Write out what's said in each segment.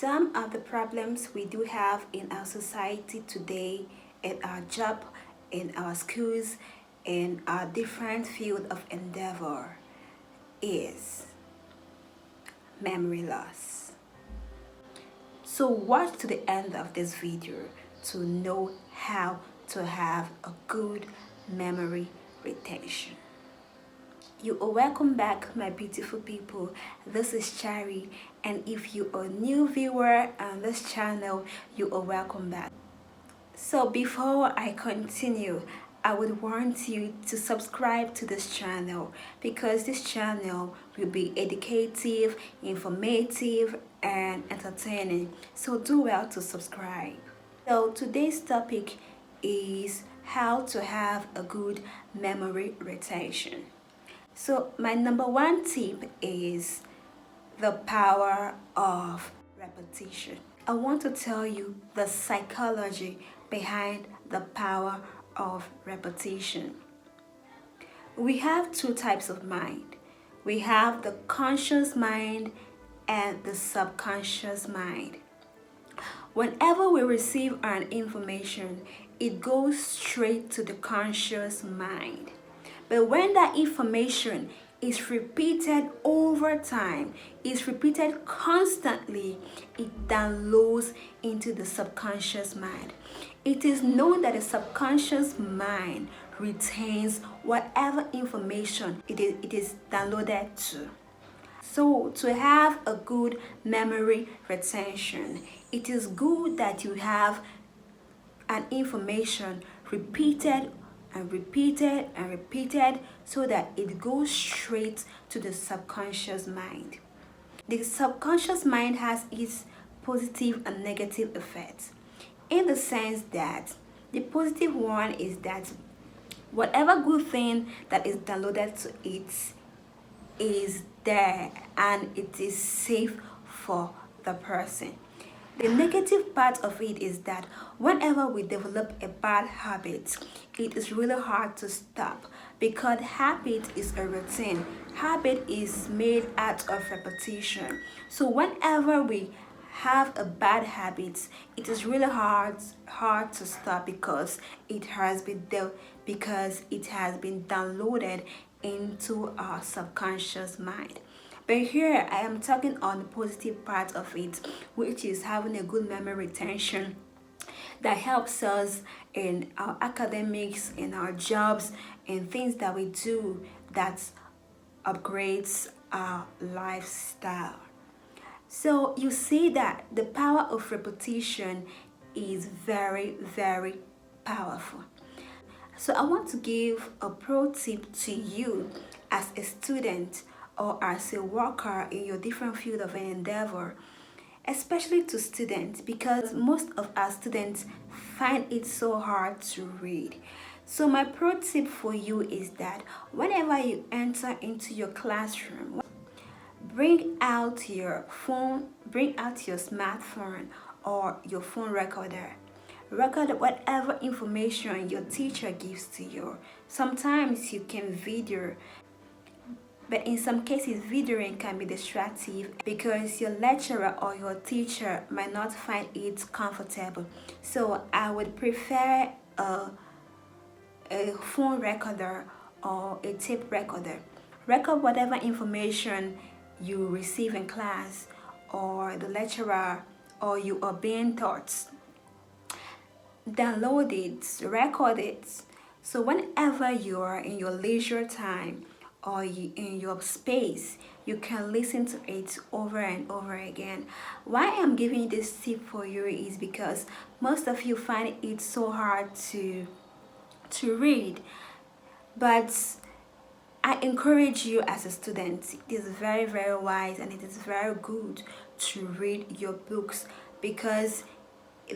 Some of the problems we do have in our society today, at our job, in our schools, in our different field of endeavor is memory loss. So watch to the end of this video to know how to have a good memory retention. You are welcome back, my beautiful people. This is Chari, and if you are a new viewer on this channel, you are welcome back. So before I continue, I would want you to subscribe to this channel because this channel will be educative, informative, and entertaining. So do well to subscribe. So today's topic is how to have a good memory retention. So my number one tip is the power of repetition. I want to tell you the psychology behind the power of repetition. We have two types of mind. We have the conscious mind and the subconscious mind. Whenever we receive an information, it goes straight to the conscious mind. But when that information is repeated over time, is repeated constantly, it downloads into the subconscious mind. It is known that the subconscious mind retains whatever information it is downloaded to. So to have a good memory retention, it is good that you have an information repeated and repeated and repeated so that it goes straight to the subconscious mind. The subconscious mind has its positive and negative effects, in the sense that the positive one is that whatever good thing that is downloaded to it is there and it is safe for the person. The negative part of it is that whenever we develop a bad habit, it is really hard to stop because habit is a routine. Habit is made out of repetition. So whenever we have a bad habit, it is really hard to stop because it has been downloaded into our subconscious mind. But here I am talking on the positive part of it, which is having a good memory retention that helps us in our academics, in our jobs, and things that we do that upgrades our lifestyle. So you see that the power of repetition is very, very powerful. So I want to give a pro tip to you as a student or as a worker in your different field of endeavor, especially to students, because most of our students find it so hard to read. So my pro tip for you is that whenever you enter into your classroom, bring out your phone, bring out your smartphone or your phone recorder. Record whatever information your teacher gives to you. Sometimes you can video, but in some cases videoing can be distractive because your lecturer or your teacher might not find it comfortable. So I would prefer a phone recorder or a tape recorder. Record whatever information you receive in class or the lecturer or you are being taught. Download it, record it. So whenever you are in your leisure time or in your space, you can listen to it over and over again. Why I'm giving this tip for you is because most of you find it so hard to read, but I encourage you as a student, it is very, very wise and it is very good to read your books because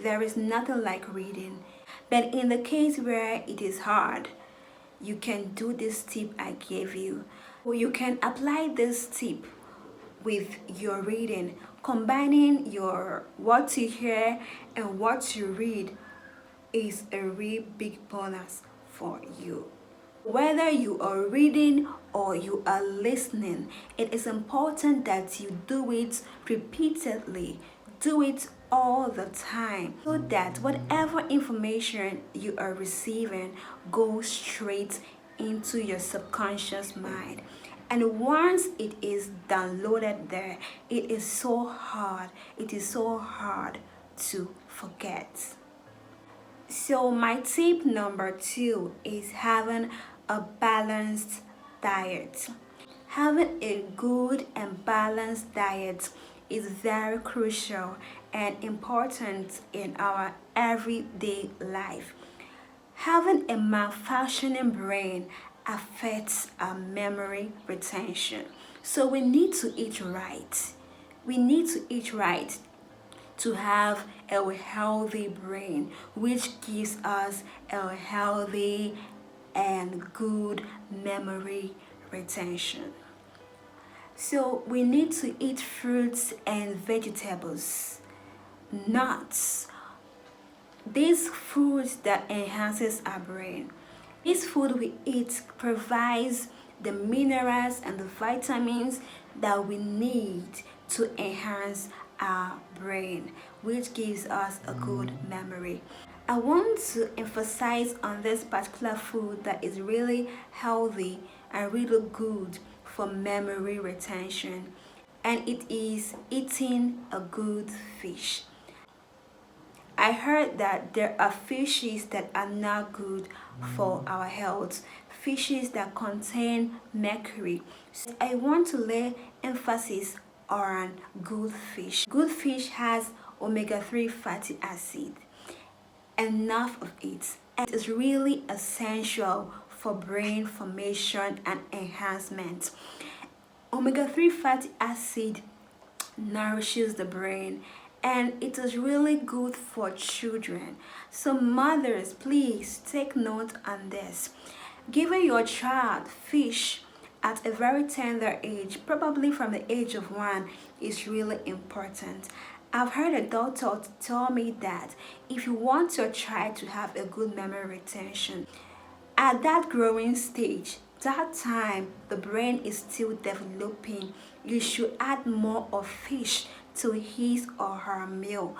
there is nothing like reading. But in the case where it is hard, you can do this tip I gave you. Or you can apply this tip with your reading, combining your what you hear and what you read is a real big bonus for you. Whether you are reading or you are listening, it is important that you do it repeatedly. do it all the time so that whatever information you are receiving goes straight into your subconscious mind. And once it is downloaded there, it is so hard to forget. So my tip number 2 is having a balanced diet. Having a good and balanced diet is very crucial and important in our everyday life. Having a malfunctioning brain affects our memory retention. So we need to eat right. We need to eat right to have a healthy brain, which gives us a healthy and good memory retention. So we need to eat fruits and vegetables, nuts, these foods that enhances our brain. This food we eat provides the minerals and the vitamins that we need to enhance our brain, which gives us a good memory. I want to emphasize on this particular food that is really healthy and really good for memory retention, and it is eating a good fish. I heard that there are fishes that are not good for our health, fishes that contain mercury. So I want to lay emphasis on good fish. Good fish has omega-3 fatty acid, enough of it. It is really essential for brain formation and enhancement. Omega-3 fatty acid nourishes the brain, and it is really good for children. So mothers, please take note on this. Giving your child fish at a very tender age, probably from the age of 1, is really important. I've heard a doctor tell me that if you want your child to have a good memory retention, at that growing stage, that time the brain is still developing, you should add more of fish to his or her meal.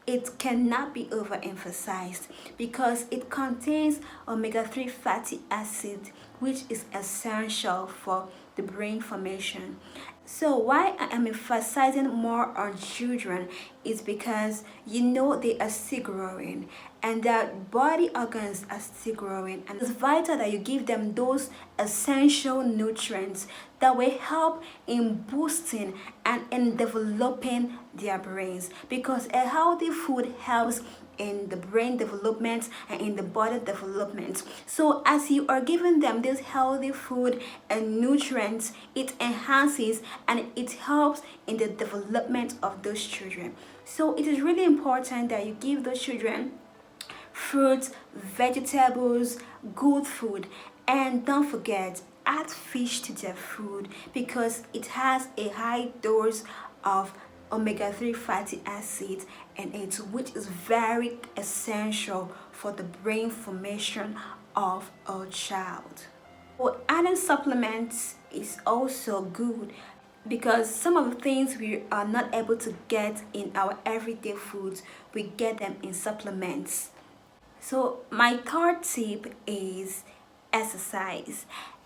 It cannot be overemphasized because it contains omega-3 fatty acid, which is essential for the brain formation. So why I am emphasizing more on children is because they are still growing and their body organs are still growing, and it's vital that you give them those essential nutrients that will help in boosting and in developing their brains, because a healthy food helps in the brain development and in the body development. So as you are giving them this healthy food and nutrients, it enhances and it helps in the development of those children. So it is really important that you give those children fruits, vegetables, good food, and don't forget, add fish to their food because it has a high dose of omega-3 fatty acid in it, which is very essential for the brain formation of a child. Well, adding supplements is also good because some of the things we are not able to get in our everyday foods, we get them in supplements. So my third tip is exercise.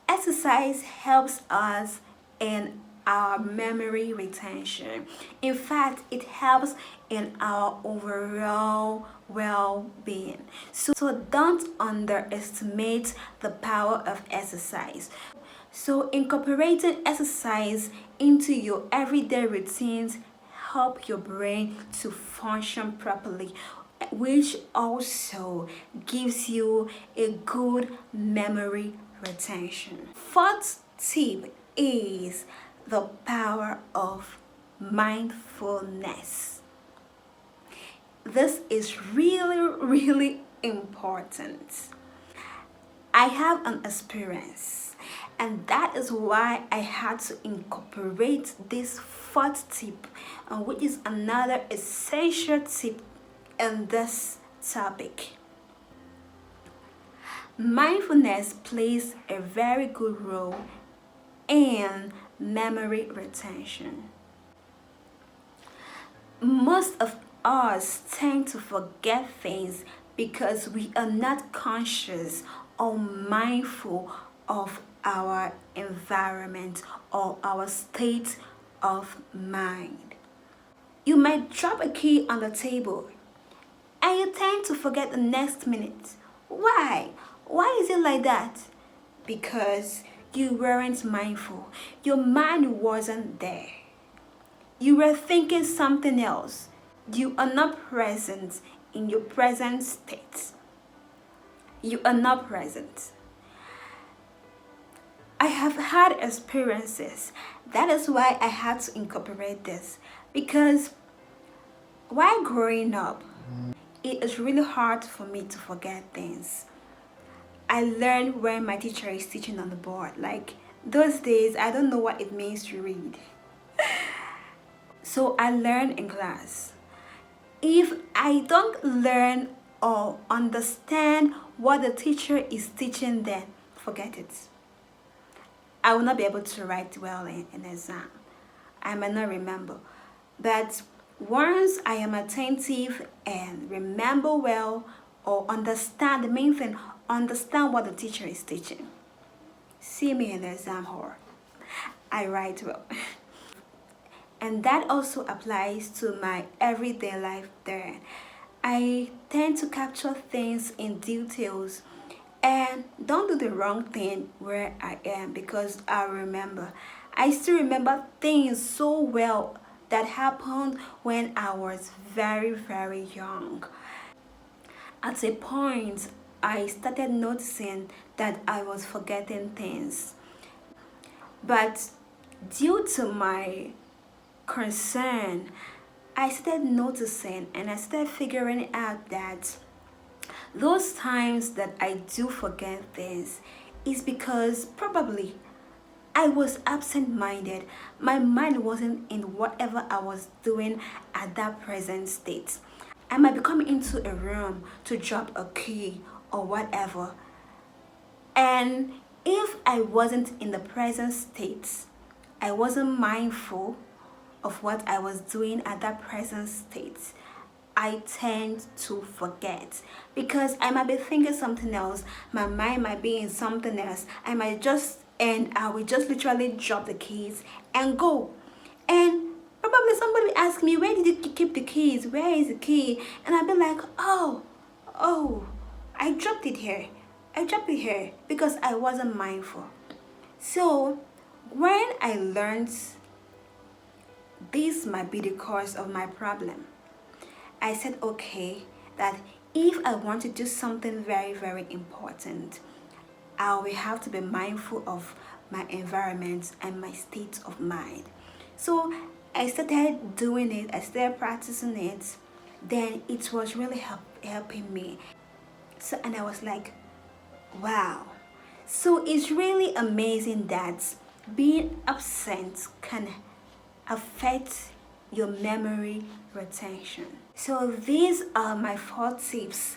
Exercise helps us in our memory retention. In fact, it helps in our overall well-being. So don't underestimate the power of exercise. So incorporating exercise into your everyday routines help your brain to function properly, which also gives you a good memory retention. Fourth tip is the power of mindfulness. This is really important. I have an experience, and that is why I had to incorporate this fourth tip, which is another essential tip in this topic. Mindfulness plays a very good role in memory retention. most of us tend to forget things because we are not conscious or mindful of our environment or our state of mind. You might drop a key on the table and you tend to forget the next minute. Why? Why is it like that? Because you weren't mindful. Your mind wasn't there. You were thinking something else. You are not present in your present state. You are not present. I have had experiences. That is why I had to incorporate this. Because while growing up, it is really hard for me to forget things. I learned when my teacher is teaching on the board. Like those days, I don't know what it means to read. So I learn in class. If I don't learn or understand what the teacher is teaching, then forget it. I will not be able to write well in an exam. I might not remember. But once I am attentive and remember well or understand, the main thing, understand what the teacher is teaching, see me in the exam hall. I write well. And that also applies to my everyday life there. I tend to capture things in details and don't do the wrong thing where I am because I remember. I still remember things so well that happened when I was very, very young. At a point, I started noticing that I was forgetting things. But due to my concern, I started noticing and I started figuring out that those times that I do forget things is because probably I was absent-minded. My mind wasn't in whatever I was doing at that present state. I might be coming into a room to drop a key or whatever. And if I wasn't in the present state, I wasn't mindful of what I was doing at that present state, I tend to forget because I might be thinking something else. My mind might be in something else. I will just literally drop the keys and go. And probably somebody will ask me, where did you keep the keys? Where is the key? And I'll be like, oh, I dropped it here. I dropped it here because I wasn't mindful. So when I learned this might be the cause of my problem, I said, okay, that if I want to do something very, very important, I will have to be mindful of my environment and my state of mind. So I started doing it, I started practicing it, then it was really helping me. So, and I was like, wow. So it's really amazing that being absent can affect your memory retention. So these are my 4 tips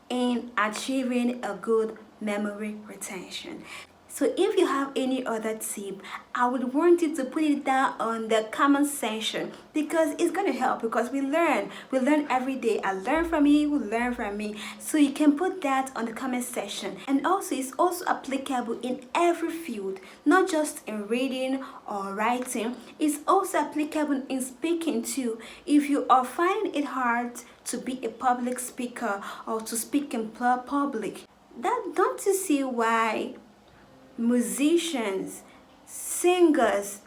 in achieving a good memory retention. So if you have any other tip, I would want you to put it down on the comment section because it's going to help, because we learn every day. I learn from you, you learn from me. So you can put that on the comment section. And also it's also applicable in every field, not just in reading or writing. It's also applicable in speaking too. If you are finding it hard to be a public speaker or to speak in public, don't you see why musicians, singers,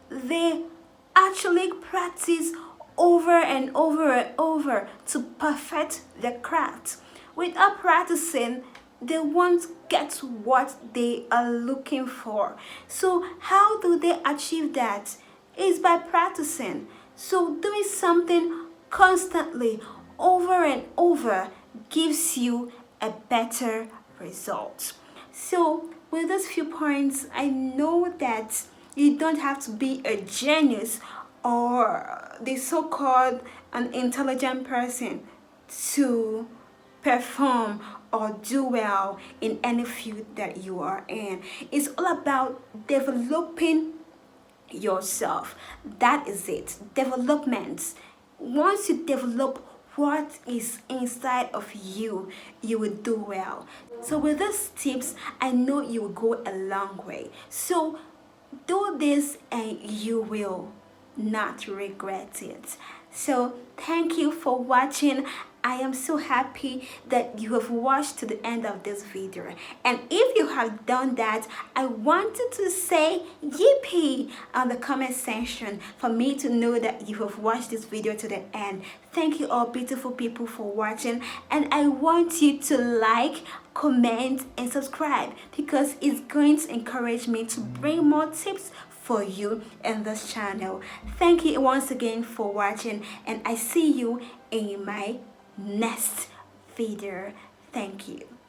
they actually practice over and over and over to perfect their craft? Without practicing, they won't get what they are looking for. So how do they achieve that? It's by practicing. So doing something constantly over and over gives you a better result. So with those few points, I know that you don't have to be a genius or the so-called an intelligent person to perform or do well in any field that you are in. It's all about developing yourself. That is it. Development. once you develop what is inside of you, you will do well. So with these tips, I know you will go a long way. So do this and you will not regret it. So thank you for watching. I am so happy that you have watched to the end of this video, and if you have done that, I wanted to say yippee on the comment section for me to know that you have watched this video to the end. Thank you all beautiful people for watching, and I want you to like, comment and subscribe because it's going to encourage me to bring more tips for you in this channel. Thank you once again for watching, and I see you in my next video. Thank you.